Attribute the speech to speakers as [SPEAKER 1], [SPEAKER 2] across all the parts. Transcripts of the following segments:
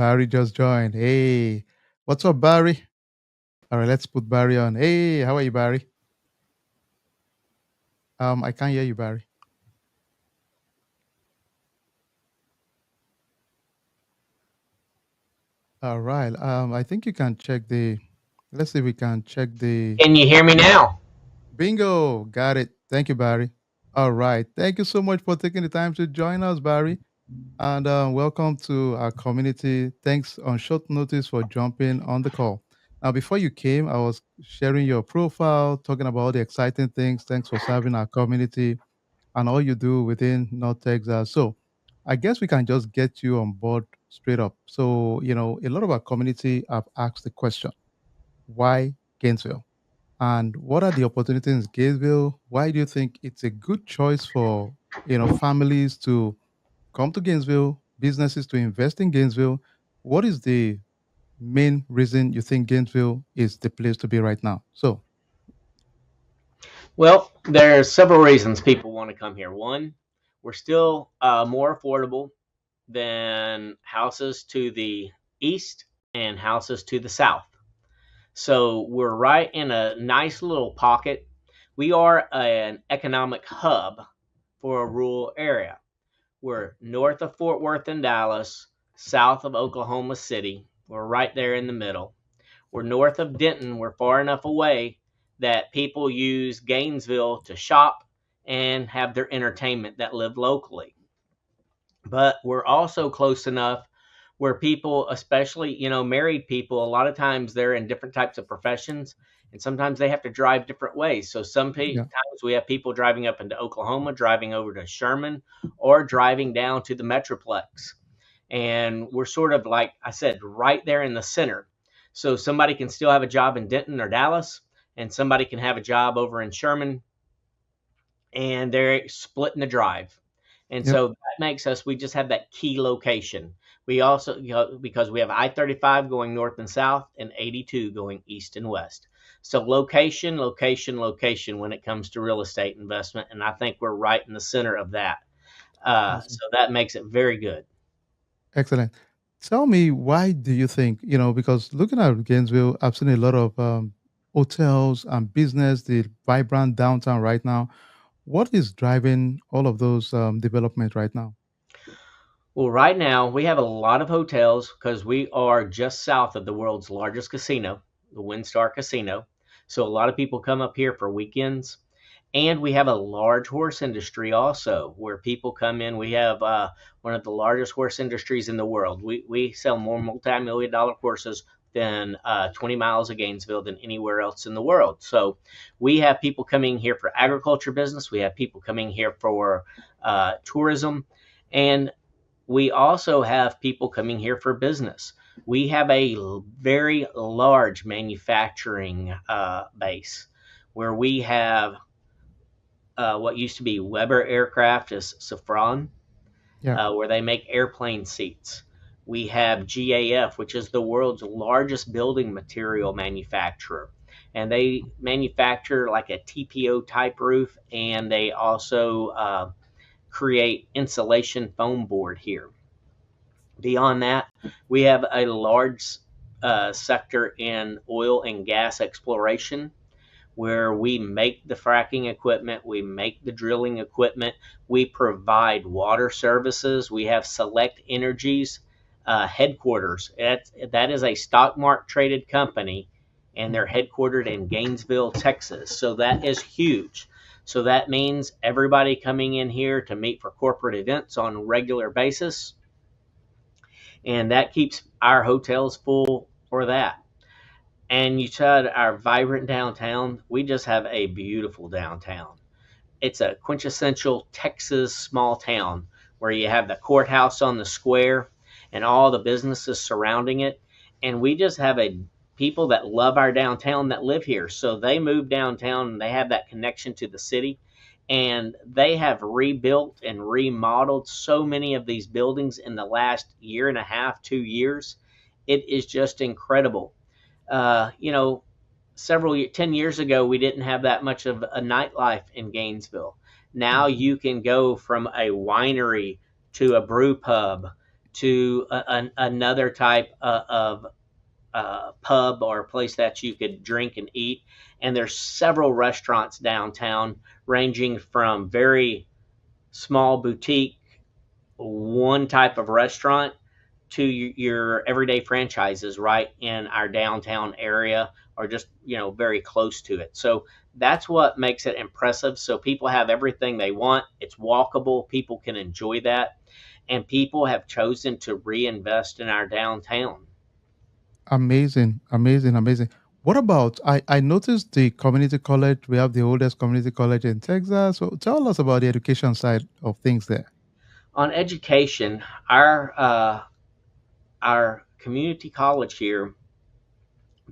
[SPEAKER 1] Barry just joined. Hey, what's up, Barry? All right, let's put Barry on. Hey, how are you, Barry? I can't hear you, Barry. All right. I think you can check the. Let's see if we can check the.
[SPEAKER 2] Can you hear me now?
[SPEAKER 1] Bingo. Got it. Thank you, Barry. All right. Thank you so much for taking the time to join us, Barry. And welcome to our community. Thanks on short notice for jumping on the call. Now, before you came, I was sharing your profile, talking about all the exciting things. Thanks for serving our community and all you do within North Texas. So, I guess we can just get you on board straight up. So, a lot of our community have asked the question, why Gainesville? And what are the opportunities in Gainesville? Why do you think it's a good choice for, families to come to Gainesville, businesses to invest in Gainesville? What is the main reason you think Gainesville is the place to be right now? So,
[SPEAKER 2] Well, there's several reasons people want to come here. One, we're still more affordable than houses to the east and houses to the south. So we're right in a nice little pocket. We are an economic hub for a rural area. We're north of Fort Worth and Dallas, south of Oklahoma City. We're right there in the middle. We're north of Denton. We're far enough away that people use Gainesville to shop and have their entertainment that live locally. But we're also close enough where people, especially, married people, a lot of times they're in different types of professions and sometimes they have to drive different ways. So
[SPEAKER 1] yeah,
[SPEAKER 2] times we have people driving up into Oklahoma, driving over to Sherman, or driving down to the Metroplex. And we're sort of, like I said, right there in the center. So somebody can still have a job in Denton or Dallas, and somebody can have a job over in Sherman, and they're splitting the drive. And
[SPEAKER 1] yep.
[SPEAKER 2] so that makes us, we just have that key location. We also, because we have I-35 going north and south and 82 going east and west. So location, location, location when it comes to real estate investment. And I think we're right in the center of that. So
[SPEAKER 1] Awesome.
[SPEAKER 2] that makes it very good.
[SPEAKER 1] Excellent. Tell me, why do you think, because looking at Gainesville, I've seen a lot of hotels and business, the vibrant downtown right now. What is driving all of those developments right now?
[SPEAKER 2] Well, right now we have a lot of hotels because we are just south of the world's largest casino, the WinStar Casino. So a lot of people come up here for weekends. And we have a large horse industry also, where people come in. We have one of the largest horse industries in the world. We sell more multi-million dollar horses than 20 miles of Gainesville than anywhere else in the world. So we have people coming here for agriculture business. We have people coming here for tourism. And we also have people coming here for business. We have a very large manufacturing base where we have what used to be Weber Aircraft is Safran,
[SPEAKER 1] Yeah.
[SPEAKER 2] where they make airplane seats. We have GAF, which is the world's largest building material manufacturer. And they manufacture like a TPO type roof, and they also create insulation foam board here. Beyond that, we have a large sector in oil and gas exploration where we make the fracking equipment, we make the drilling equipment, we provide water services. We have Select Energies headquarters. That is a stock market traded company, and they're headquartered in Gainesville, Texas. So that is huge. So that means everybody coming in here to meet for corporate events on a regular basis, and that keeps our hotels full for that. And you said our vibrant downtown. We just have a beautiful downtown. It's a quintessential Texas small town where you have the courthouse on the square and all the businesses surrounding it. And we just have a people that love our downtown that live here. So they move downtown and they have that connection to the city. And they have rebuilt and remodeled so many of these buildings in the last year and a half, 2 years. It is just incredible. Uh, you know, 10 years ago, we didn't have that much of a nightlife in Gainesville. Now
[SPEAKER 1] Mhm.
[SPEAKER 2] you can go from a winery to a brew pub to another type of pub or a place that you could drink and eat. And there's several restaurants downtown, ranging from very small boutique, one type of restaurant, to your everyday franchises right in our downtown area, or just very close to it. So that's what makes it impressive. So people have everything they want. It's walkable. People can enjoy that, and people have chosen to reinvest in our downtown.
[SPEAKER 1] Amazing, amazing, amazing. What about I noticed the community college. We have the oldest community college in Texas. So tell us about the education side of things there.
[SPEAKER 2] On education, our community college here,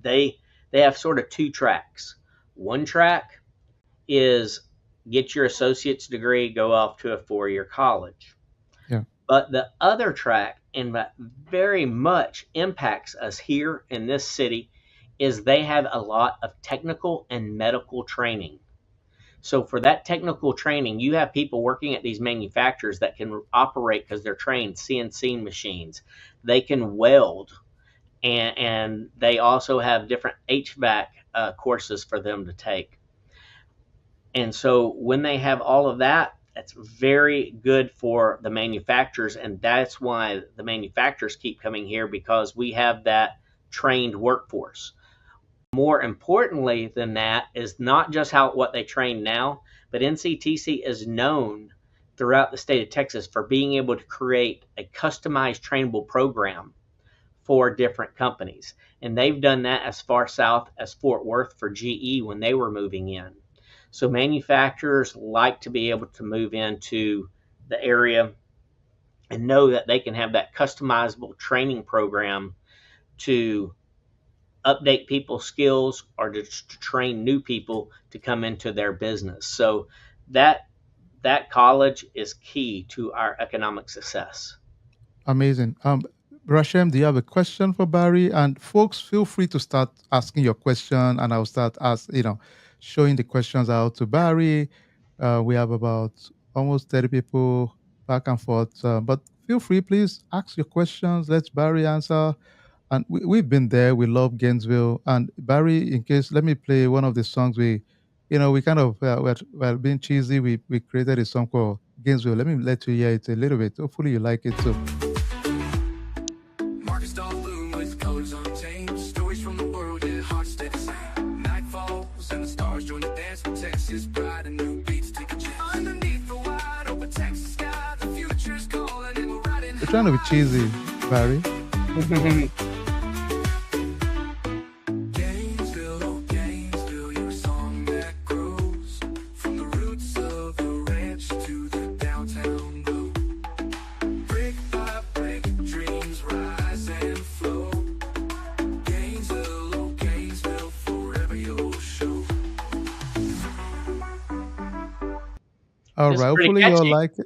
[SPEAKER 2] they they have sort of two tracks. One track is get your associate's degree, go off to a 4-year college.
[SPEAKER 1] Yeah.
[SPEAKER 2] But the other track, and that very much impacts us here in this city, is they have a lot of technical and medical training. So for that technical training, you have people working at these manufacturers that can operate, because they're trained, CNC machines. They can weld, and they also have different HVAC courses for them to take. And so when they have all of that, that's very good for the manufacturers. And that's why the manufacturers keep coming here, because we have that trained workforce. More importantly than that is not just what they train now, but NCTC is known throughout the state of Texas for being able to create a customized trainable program for different companies. And they've done that as far south as Fort Worth for GE when they were moving in. So manufacturers like to be able to move into the area and know that they can have that customizable training program to update people's skills, or to train new people to come into their business. So that college is key to our economic success.
[SPEAKER 1] Amazing. Rashem, do you have a question for Barry? And folks, feel free to start asking your question, and I'll start showing the questions out to Barry. We have about almost 30 people back and forth, but feel free, please ask your questions. Let Barry answer. And we've been there. We love Gainesville. And Barry, in case, let me play one of the songs we kind of, well, being cheesy, we created a song called Gainesville. Let me let you hear it a little bit. Hopefully you like it too.
[SPEAKER 3] Markets don't bloom with colors untamed. Stories from the world, yeah, hearts stay the same. Night falls and the stars join the dance. With Texas pride and new beats take a chance. Underneath the wide open Texas sky, the future's calling and we're riding
[SPEAKER 1] We're trying to be
[SPEAKER 3] high.
[SPEAKER 1] cheesy, Barry.
[SPEAKER 3] Gainesville, oh Gainesville, you're a song that grows from the roots of the ranch to the downtown glow. Brick by brick, dreams rise and flow. Gainesville, oh Gainesville, forever your show.
[SPEAKER 1] All
[SPEAKER 2] It's
[SPEAKER 1] right.
[SPEAKER 2] pretty
[SPEAKER 1] Hopefully you'll
[SPEAKER 2] catchy.
[SPEAKER 1] like it.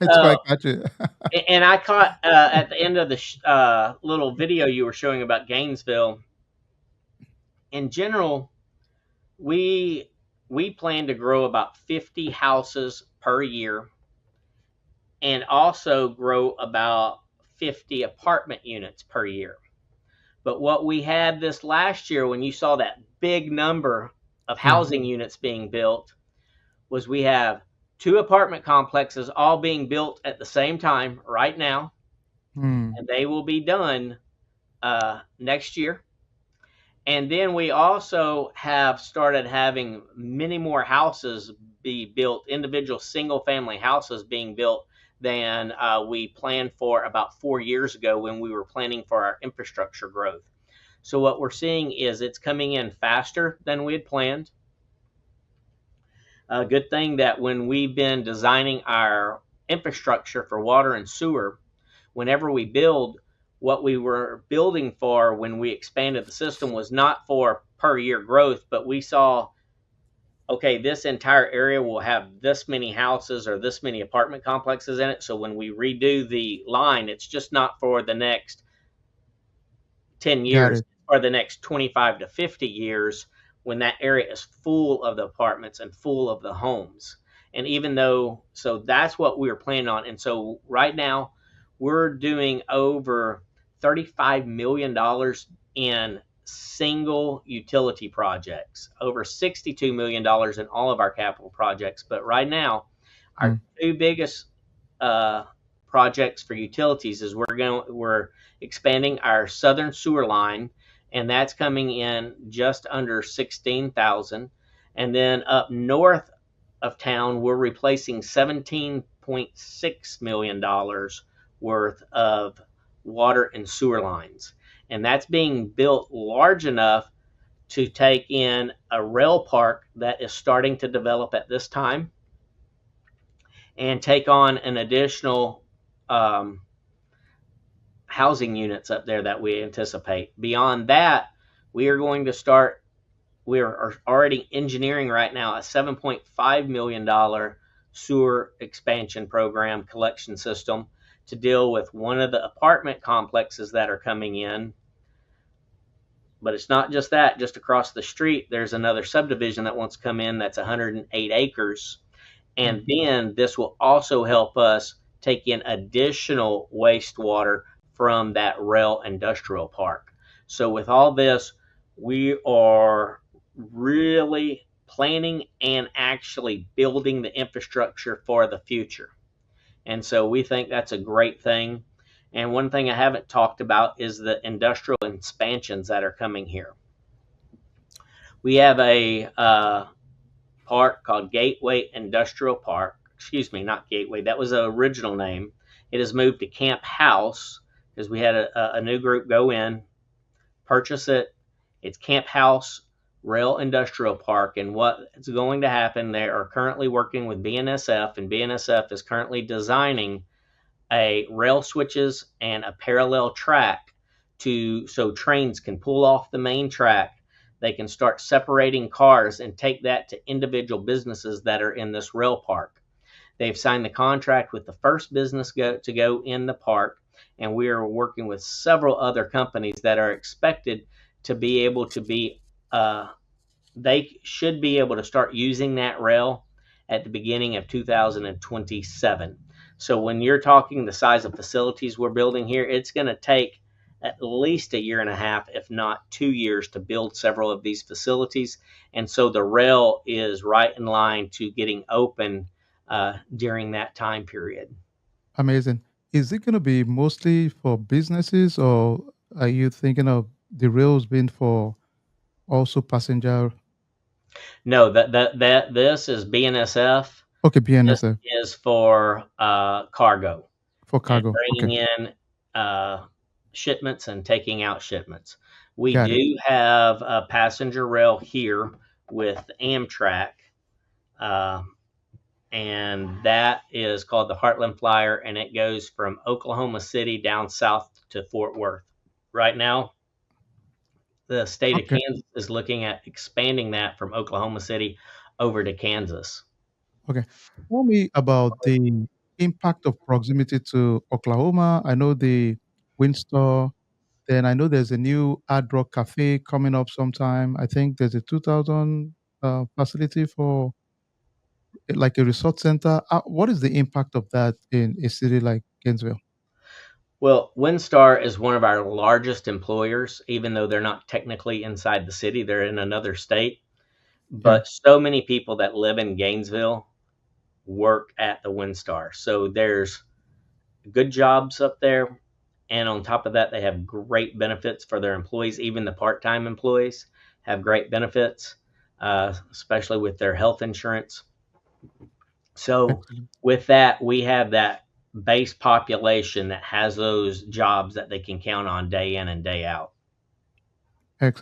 [SPEAKER 1] It's
[SPEAKER 2] Uh,
[SPEAKER 1] quite catchy.
[SPEAKER 2] and I caught at the end of the little video you were showing about Gainesville. In general, we we plan to grow about 50 houses per year, and also grow about 50 apartment units per year. But what we had this last year, when you saw that big number of
[SPEAKER 1] Yeah.
[SPEAKER 2] housing units being built, was we have two apartment complexes all being built at the same time right now,
[SPEAKER 1] Hmm.
[SPEAKER 2] and they will be done next year. And then we also have started having many more houses be built, individual single family houses being built, than we planned for about 4 years ago when we were planning for our infrastructure growth. So what we're seeing is it's coming in faster than we had planned. A good thing that when we've been designing our infrastructure for water and sewer, whenever we build, what we were building for when we expanded the system was not for per year growth, but we saw, okay, this entire area will have this many houses or this many apartment complexes in it. So when we redo the line, it's just not for the next 10
[SPEAKER 1] Got
[SPEAKER 2] years
[SPEAKER 1] it.
[SPEAKER 2] or the next 25 to 50 years, when that area is full of the apartments and full of the homes. And even though, so that's what we were planning on. And so right now, we're doing over $35 million in single utility projects, over $62 million in all of our capital projects. But right now, our
[SPEAKER 1] Mm.
[SPEAKER 2] two biggest uh, projects for utilities is we're expanding our southern sewer line, and that's coming in just under 16,000. And then up north of town, we're replacing $17.6 million worth of water and sewer lines, and that's being built large enough to take in a rail park that is starting to develop at this time and take on an additional um, housing units up there that we anticipate. Beyond that, we are going to start. We are already engineering right now a $7.5 million sewer expansion program collection system to deal with one of the apartment complexes that are coming in. But it's not just that. Just across the street, there's another subdivision that wants to come in that's 108 acres.
[SPEAKER 1] Mm.
[SPEAKER 2] And then this will also help us take in additional wastewater from that rail industrial park. So, with all this, we are really planning and actually building the infrastructure for the future. And so we think that's a great thing. And one thing I haven't talked about is the industrial expansions that are coming here. We have a park called Gateway Industrial Park. Excuse me, not Gateway. That was the original name. It has moved to Camp House because we had a new group go in, purchase it. It's Camp House Rail Industrial Park. And what is going to happen, they are currently working with BNSF, and BNSF is currently designing a rail switches and a parallel track to so trains can pull off the main track. They can start separating cars and take that to individual businesses that are in this rail park. They've signed the contract with the first business to go in the park, and we are working with several other companies that are expected to be able to be they should be able to start using that rail at the beginning of 2027. So when you're talking the size of facilities we're building here, it's going to take at least a year and a half, if not 2 years, to build several of these facilities. And so the rail is right in line to getting open during that time period.
[SPEAKER 1] Amazing. Is it going to be mostly for businesses, or are you thinking of the rails being for also passenger?
[SPEAKER 2] No, that this is BNSF.
[SPEAKER 1] Okay,
[SPEAKER 2] This
[SPEAKER 1] BNSF
[SPEAKER 2] is for cargo
[SPEAKER 1] for
[SPEAKER 2] and
[SPEAKER 1] cargo. Okay,
[SPEAKER 2] bringing in shipments and taking out shipments. We
[SPEAKER 1] got it.
[SPEAKER 2] do have a passenger rail here with Amtrak, uh, and that is called the Heartland Flyer, and it goes from Oklahoma City down south to Fort Worth. Right now, the state of
[SPEAKER 1] Okay,
[SPEAKER 2] Kansas is looking at expanding that from Oklahoma City over to Kansas.
[SPEAKER 1] okay. Tell me about the impact of proximity to Oklahoma. I know the Windsor. Then I know there's a new Hard Rock Cafe coming up sometime. I think there's a 2,000 facility for like a resort center. What is the impact of that in a city like Gainesville?
[SPEAKER 2] Well, Windstar is one of our largest employers, even though they're not technically inside the city, they're in another state.
[SPEAKER 1] Yeah,
[SPEAKER 2] But so many people that live in Gainesville work at the Windstar. So there's good jobs up there. And on top of that, they have great benefits for their employees. Even the part time employees have great benefits, especially with their health insurance. So,
[SPEAKER 1] excellent.
[SPEAKER 2] with that, we have that base population that has those jobs that they can count on day in and day out.